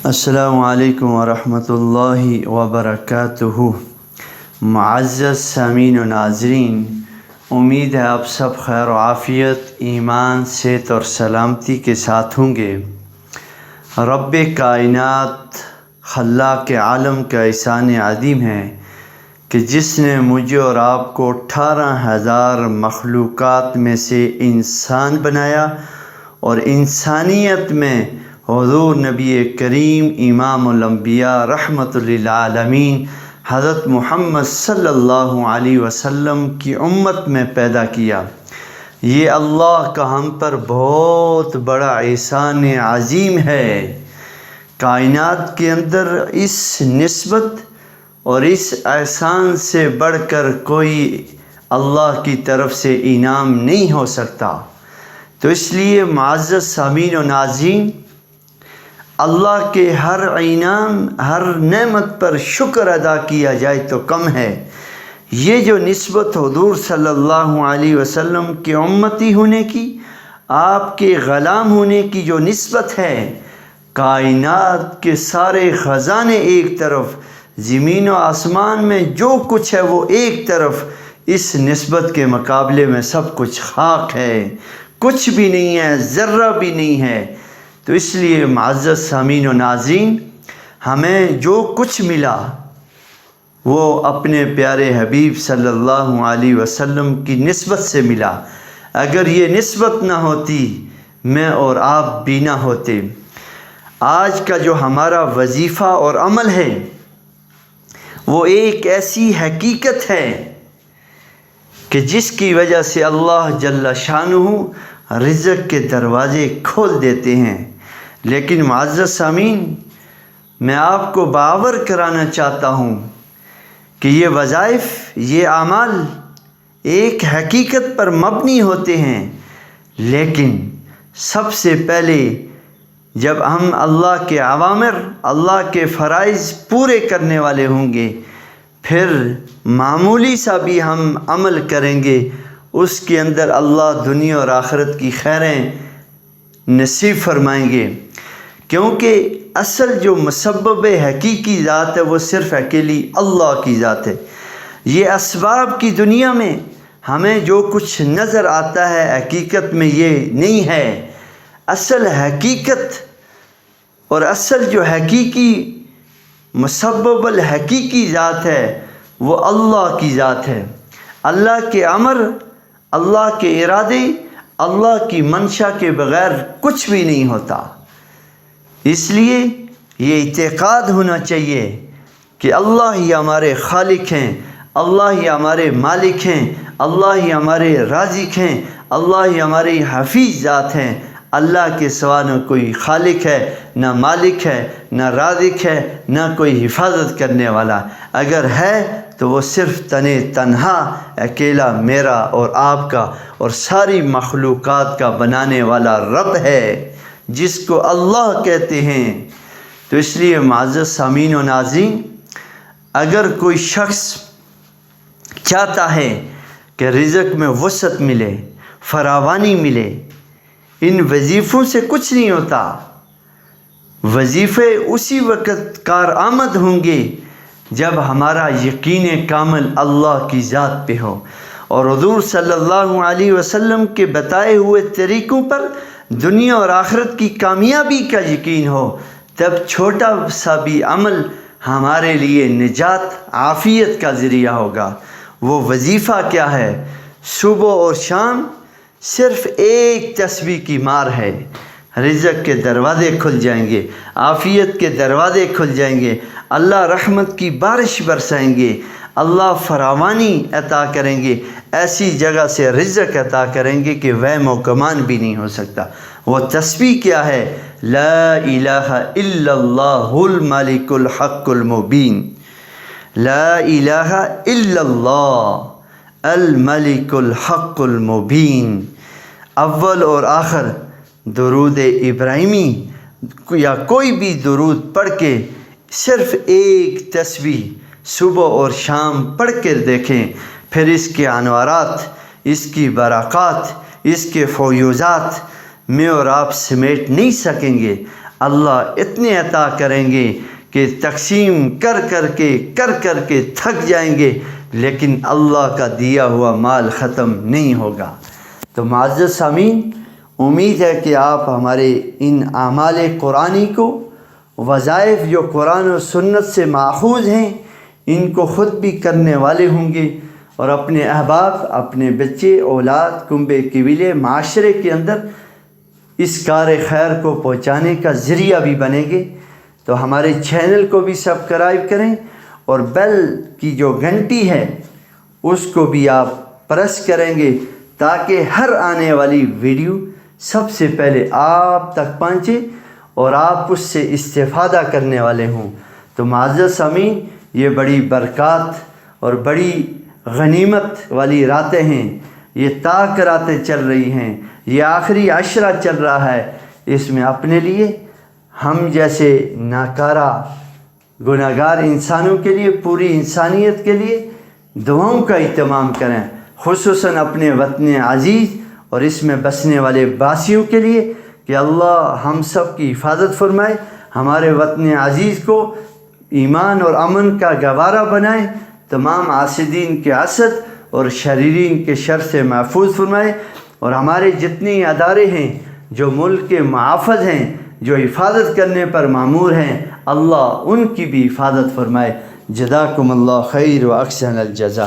السلام علیکم ورحمۃ اللہ وبرکاتہ۔ معزز سامعین و ناظرین، امید ہے آپ سب خیر و عافیت، ایمان، صحت اور سلامتی کے ساتھ ہوں گے۔ رب کائنات خلاق عالم کا احسان عظیم ہے کہ جس نے مجھے اور آپ کو 18,000 مخلوقات میں سے انسان بنایا اور انسانیت میں حضور نبی کریم امام الانبیاء رحمۃ للعالمین حضرت محمد صلی اللہ علیہ وسلم کی امت میں پیدا کیا۔ یہ اللہ کا ہم پر بہت بڑا احسان عظیم ہے۔ کائنات کے اندر اس نسبت اور اس احسان سے بڑھ کر کوئی اللہ کی طرف سے انعام نہیں ہو سکتا۔ تو اس لیے معزز سامعین و ناظرین، اللہ کے ہر انعام، ہر نعمت پر شکر ادا کیا جائے تو کم ہے۔ یہ جو نسبت حضور صلی اللہ علیہ وسلم کے امتی ہونے کی، آپ کے غلام ہونے کی جو نسبت ہے، کائنات کے سارے خزانے ایک طرف، زمین و آسمان میں جو کچھ ہے وہ ایک طرف، اس نسبت کے مقابلے میں سب کچھ خاک ہے، کچھ بھی نہیں ہے، ذرہ بھی نہیں ہے۔ تو اس لیے معزز سامعین و ناظرین، ہمیں جو کچھ ملا وہ اپنے پیارے حبیب صلی اللہ علیہ وسلم کی نسبت سے ملا۔ اگر یہ نسبت نہ ہوتی، میں اور آپ بھی نہ ہوتے۔ آج کا جو ہمارا وظیفہ اور عمل ہے وہ ایک ایسی حقیقت ہے کہ جس کی وجہ سے اللہ جل شانہ رزق کے دروازے کھول دیتے ہیں۔ لیکن معزز سامعین، میں آپ کو باور کرانا چاہتا ہوں کہ یہ وظائف، یہ اعمال ایک حقیقت پر مبنی ہوتے ہیں، لیکن سب سے پہلے جب ہم اللہ کے اوامر، اللہ کے فرائض پورے کرنے والے ہوں گے، پھر معمولی سا بھی ہم عمل کریں گے، اس کے اندر اللہ دنیا اور آخرت کی خیریں نصیب فرمائیں گے۔ کیونکہ اصل جو مسبب حقیقی ذات ہے وہ صرف اکیلی اللہ کی ذات ہے۔ یہ اسباب کی دنیا میں ہمیں جو کچھ نظر آتا ہے حقیقت میں یہ نہیں ہے۔ اصل حقیقت اور اصل جو حقیقی مسبب الحقیقی ذات ہے وہ اللہ کی ذات ہے۔ اللہ کے امر، اللہ کے ارادے، اللہ کی منشا کے بغیر کچھ بھی نہیں ہوتا۔ اس لیے یہ اعتقاد ہونا چاہیے کہ اللہ ہی ہمارے خالق ہیں، اللہ ہی ہمارے مالک ہیں، اللہ ہی ہمارے رازق ہیں، اللہ ہی ہماری حفیظ ذات ہیں۔ اللہ کے سوا نہ کوئی خالق ہے، نہ مالک ہے، نہ رازق ہے، نہ کوئی حفاظت کرنے والا۔ اگر ہے تو وہ صرف تنہا اکیلا میرا اور آپ کا اور ساری مخلوقات کا بنانے والا رب ہے، جس کو اللہ کہتے ہیں۔ تو اس لیے معزز سامعین و ناظرین، اگر کوئی شخص چاہتا ہے کہ رزق میں وسعت ملے، فراوانی ملے، ان وظیفوں سے کچھ نہیں ہوتا۔ وظیفے اسی وقت کارآمد ہوں گے جب ہمارا یقین کامل اللہ کی ذات پہ ہو اور حضور صلی اللہ علیہ وسلم کے بتائے ہوئے طریقوں پر دنیا اور آخرت کی کامیابی کا یقین ہو، تب چھوٹا سا بھی عمل ہمارے لیے نجات، عافیت کا ذریعہ ہوگا۔ وہ وظیفہ کیا ہے؟ صبح اور شام صرف ایک تسبیح کی مار ہے، رزق کے دروازے کھل جائیں گے، عافیت کے دروازے کھل جائیں گے، اللہ رحمت کی بارش برسائیں گے، اللہ فراوانی عطا کریں گے، ایسی جگہ سے رزق عطا کریں گے کہ وہم و گمان بھی نہیں ہو سکتا۔ وہ تسبیح کیا ہے؟ لا الہ الا اللہ الملک الحق المبین، لا الہ الا اللہ الملک الحق المبین۔ اول اور آخر درود ابراہیمی یا کوئی بھی درود پڑھ کے صرف ایک تسبیح صبح اور شام پڑھ کے دیکھیں، پھر اس کے انوارات، اس کی برکات، اس کے فیوزات میں اور آپ سمیٹ نہیں سکیں گے۔ اللہ اتنے عطا کریں گے کہ تقسیم کر کر کے تھک جائیں گے، لیکن اللہ کا دیا ہوا مال ختم نہیں ہوگا۔ تو معزز سامعین، امید ہے کہ آپ ہمارے ان اعمال قرآنی کو، وظائف جو قرآن و سنت سے ماخوذ ہیں، ان کو خود بھی کرنے والے ہوں گے، اور اپنے احباب، اپنے بچے، اولاد، کنبے قبیلے، معاشرے کے اندر اس کار خیر کو پہنچانے کا ذریعہ بھی بنیں گے۔ تو ہمارے چینل کو بھی سبسکرائب کریں، اور بیل کی جو گھنٹی ہے اس کو بھی آپ پریس کریں گے، تاکہ ہر آنے والی ویڈیو سب سے پہلے آپ تک پہنچے اور آپ اس سے استفادہ کرنے والے ہوں۔ تو معزز سامعین، یہ بڑی برکات اور بڑی غنیمت والی راتیں ہیں، یہ تاک راتیں چل رہی ہیں، یہ آخری عشرہ چل رہا ہے۔ اس میں اپنے لیے، ہم جیسے ناکارہ گناہگار انسانوں کے لیے، پوری انسانیت کے لیے دعاؤں کا اہتمام کریں، خصوصاً اپنے وطن عزیز اور اس میں بسنے والے باسیوں کے لیے، کہ اللہ ہم سب کی حفاظت فرمائے، ہمارے وطن عزیز کو ایمان اور امن کا گوارہ بنائے، تمام حاسدین کے حسد اور شریرین کے شر سے محفوظ فرمائے، اور ہمارے جتنے ادارے ہیں جو ملک کے محافظ ہیں، جو حفاظت کرنے پر مامور ہیں، اللہ ان کی بھی حفاظت فرمائے۔ جزاکم اللہ خیر و احسن الجزا۔